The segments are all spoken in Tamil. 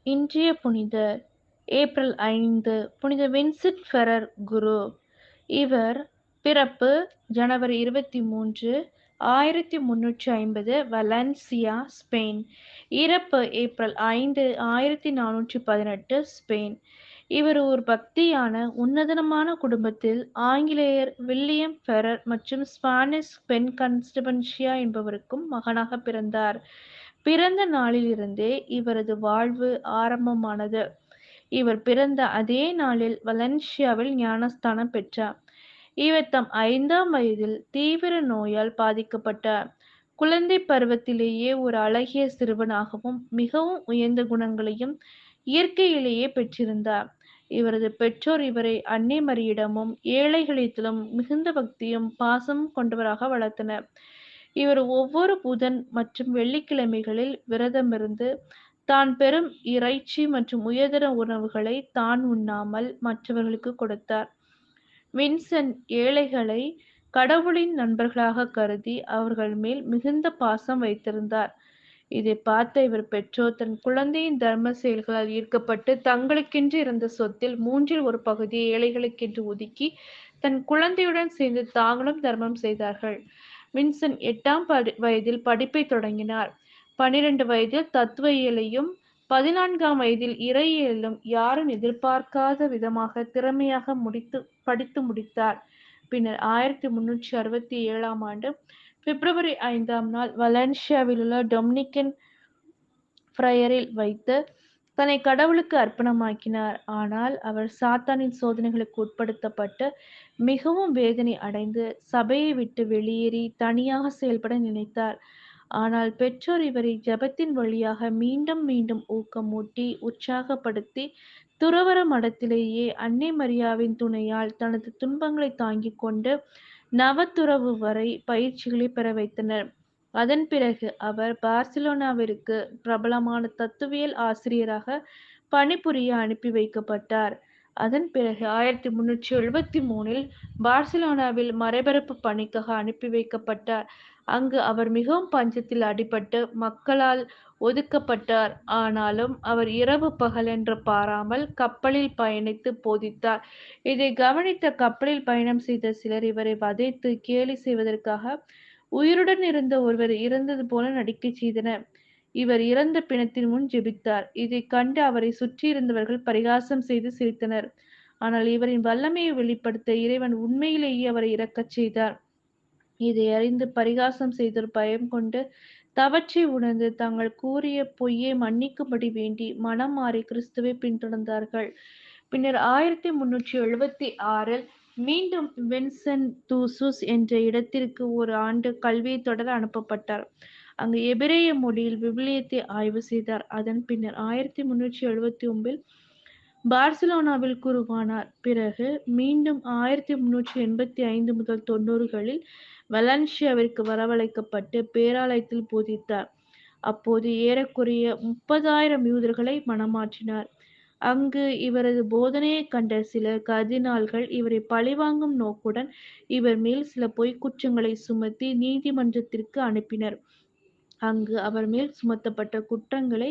இன்றைய புனிதர் ஏப்ரல் 5 புனித வின்சென்ட் ஃபெரர் குரு. இவர் பிறப்பு ஜனவரி 23, 1350 வலன்சியா, ஸ்பெயின். இறப்பு ஏப்ரல் 5, 1418 ஸ்பெயின். இவர் ஒரு பக்தியான உன்னதமான குடும்பத்தில் ஆங்கிலேயர் வில்லியம் ஃபெரர் மற்றும் ஸ்பானிஷ் பென் கன்ஸ்டபன்ஷியா என்பவருக்கும் மகனாக பிறந்தார். பிறந்த நாளிலிருந்தே இவரது வாழ்வு ஆரம்பமானது. இவர் பிறந்த அதே நாளில் வலன்சியாவில் ஞானஸ்தானம் பெற்றார். இவர் தம் 5ஆம் வயதில் தீவிர நோயால் பாதிக்கப்பட்டார். குழந்தை பருவத்திலேயே ஒரு அழகிய சிறுவனாகவும் மிகவும் உயர்ந்த குணங்களையும் இயற்கையிலேயே பெற்றிருந்தார். இவரது பெற்றோர் இவரை அன்னை மரியிடமும் ஏழைகளிடத்திலும் மிகுந்த பக்தியும் பாசமும் கொண்டவராக வளர்த்தனர். இவர் ஒவ்வொரு புதன் மற்றும் வெள்ளிக்கிழமைகளில் விரதமிருந்து தான் பெறும் இறைச்சி மற்றும் உயர்தர உணவுகளை தான் உண்ணாமல் மற்றவர்களுக்கு கொடுத்தார். வின்சென்ட் ஏழைகளை கடவுளின் நண்பர்களாக கருதி அவர்கள் மேல் மிகுந்த பாசம் வைத்திருந்தார். இதை பார்த்த இவர் பெற்றோர் தன் குழந்தையின் தர்ம செயல்களால் ஈர்க்கப்பட்டு தங்களுக்கென்று இருந்த சொத்தில் 1/3 பகுதியை ஏழைகளுக்கென்று ஒதுக்கி தன் குழந்தையுடன் சேர்ந்து தாங்களும் தர்மம் செய்தார்கள். வின்சென்ட் 8ஆம் வயதில் படிப்பை தொடங்கினார். 12 வயதில் தத்துவ இயலையும் 14ஆம் வயதில் இறையியலும் யாரும் எதிர்பார்க்காத விதமாக திறமையாக படித்து முடித்தார். பின்னர் 1367ஆம் ஆண்டு பிப்ரவரி 5ஆம் நாள் வலன்சியாவில் உள்ள டொமினிக்கன் ஃப்ரையரில் வைத்து தன்னை கடவுளுக்கு அர்ப்பணமாக்கினார். ஆனால் அவர் சாத்தானின் சோதனைகளுக்கு உட்படுத்தப்பட்டு மிகவும் வேதனை அடைந்து சபையை விட்டு வெளியேறி தனியாக செயல்பட நினைத்தார். ஆனால் பெற்றோர் இவரை ஜெபத்தின் வழியாக மீண்டும் மீண்டும் ஊக்கமூட்டி உற்சாகப்படுத்தி துறவற மடத்திலேயே அன்னை மரியாவின் துணையால் தனது துன்பங்களை தாங்கிக் கொண்டு நவத்துறவு வரை பயிற்சிகளை பெற வைத்தனர். அதன் பிறகு அவர் பார்சிலோனாவிற்கு பிரபலமான தத்துவியல் ஆசிரியராக பணிபுரிய அனுப்பி வைக்கப்பட்டார். அதன் பிறகு 1373இல் பார்சிலோனாவில் மறைபரப்பு பணிக்காக அனுப்பி வைக்கப்பட்டார். அங்கு அவர் மிகவும் பஞ்சத்தில் அடிபட்டு மக்களால் ஒதுக்கப்பட்டார். ஆனாலும் அவர் இரவு பகலென்று பாராமல் கப்பலில் பயணித்து போதித்தார். இதை கவனித்த கப்பலில் பயணம் செய்த சிலர் இவரை வதைத்து கேலி செய்வதற்காக உயிருடன் இருந்த ஒருவர் இறந்தது போல நடிக்கச் செய்தனர். இவர் இறந்த பிணத்தின் முன் ஜெபித்தார். இதைக் கண்டு அவரை சுற்றியிருந்தவர்கள் பரிகாசம் செய்து சிரித்தனர். ஆனால் இவரின் வல்லமையை வெளிப்படுத்த இறைவன் உண்மையிலேயே அவரை இறக்கச் செய்தார். இதை அறிந்து பரிகாசம் செய்தோர் பயம் கொண்டு தவற்றை உணர்ந்து தாங்கள் கூறிய பொய்யை மன்னிக்கும்படி வேண்டி மனம் மாறி கிறிஸ்துவை பின்தொடர்ந்தார்கள். பின்னர் 1376இல் மீண்டும் வின்சென்ட் தூசூஸ் என்ற இடத்திற்கு ஒரு ஆண்டு கல்வியை தொடர அனுப்பப்பட்டார். அங்கு எபிரேய மொழியில் விவிலியத்தை ஆய்வு செய்தார். அதன் பின்னர் 1379இல் பார்சிலோனாவில் குருவானார். பிறகு மீண்டும் 1385 முதல் 90களில் வலன்சியாவிற்கு வரவழைக்கப்பட்டு பேராலயத்தில் போதித்தார். அப்போது ஏறக்குறைய 30,000 யூதர்களை மனமாற்றினார். அங்கு இவரது போதனையைக் கண்ட சில கர்தினால்கள் இவரை பழிவாங்கும் நோக்குடன் இவர் மேல் சில பொய்க்குற்றங்களை சுமத்தி நீதிமன்றத்திற்கு அனுப்பினர். அங்கு அவர் மேல் சுமத்தப்பட்ட குற்றங்களை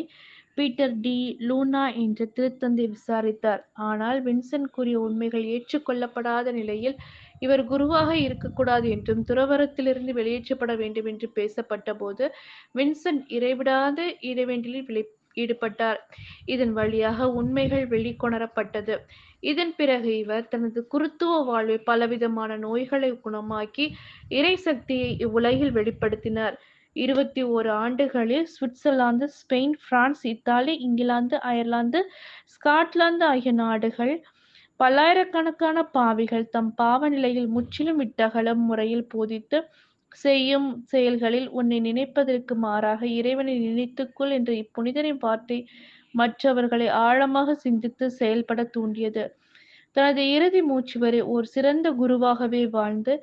பீட்டர் டி லூனா என்ற திருத்தந்தை விசாரித்தார். ஆனால் வின்சென்ட் கூறிய உண்மைகள் ஏற்றுக்கொள்ளப்படாத நிலையில் இவர் குருவாக இருக்கக்கூடாது என்றும் துறவறத்திலிருந்து வெளியேற்றப்பட வேண்டும் என்று பேசப்பட்ட போது வின்சென்ட் இடைவிடாத இறைவேண்டலில் ஈடுபட்டார். இதன் வழியாக உண்மைகள் வெளிக்கொணரப்பட்டது. இதன் பிறகு இவர் தனது குருத்துவ வாழ்வில் பலவிதமான நோய்களை குணமாக்கி இறை சக்தியை இவ்வுலகில் வெளிப்படுத்தினார். 21 ஆண்டுகளில் Switzerland, Spain, France, Italy, England, Ireland, Scotland ஆகிய நாடுகள் பல்லாயிரக்கணக்கான பாவிகள் தம் பாவ நிலையில் முற்றிலும் விட்டகலும் முறையில் போதித்து செய்யும் செயல்களில் உன்னை நினைப்பதற்கு மாறாக இறைவனை நினைத்துக்கொள் என்ற இப்புனிதரின் வார்த்தை மற்றவர்களை ஆழமாக சிந்தித்து செயல்பட தூண்டியது. தனது இறுதி மூச்சு வரை ஓர் சிறந்த குருவாகவே வாழ்ந்து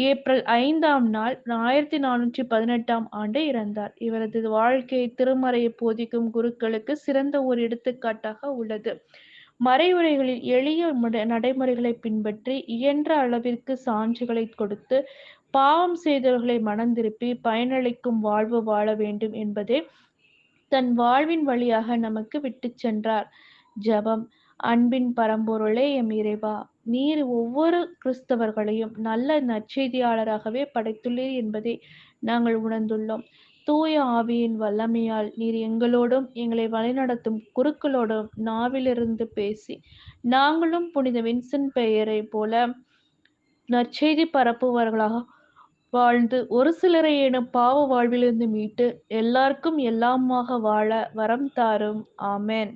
ஏப்ரல் 5ஆம் நாள் 1418ஆம் ஆண்டு இறந்தார். இவரது வாழ்க்கை திருமறையை போதிக்கும் குருக்களுக்கு சிறந்த ஒரு எடுத்துக்காட்டாக உள்ளது. மறையுரைகளில் எளிய நடைமுறைகளை பின்பற்றி இயன்ற அளவிற்கு சான்றுகளை கொடுத்து பாவம் செய்தவர்களை மனம் திருப்பி பயனளிக்கும் வாழ்வு வாழ வேண்டும் என்பதே தன் வாழ்வின் வழியாக நமக்கு விட்டுச் சென்றார். ஜெபம். அன்பின் பரம்பொருளே எம் இறைவா, நீர் ஒவ்வொரு கிறிஸ்தவர்களையும் நல்ல நற்செய்தியாளராகவே படைத்துள்ளீர் என்பதை நாங்கள் உணர்ந்துள்ளோம். தூய ஆவியின் வல்லமையால் நீர் எங்களோடும் எங்களை வழிநடத்தும் குருக்களோடும் நாவிலிருந்து பேசி, நாங்களும் புனித வின்சென்ட் பெயரைப் போல நற்செய்தி பரப்புபவர்களாக வாழ்ந்து, ஒரு சிலரையேனும் பாவ வாழ்விலிருந்து மீட்டு, எல்லார்க்கும் எல்லாமாக வாழ வரம் தாரும். ஆமென்.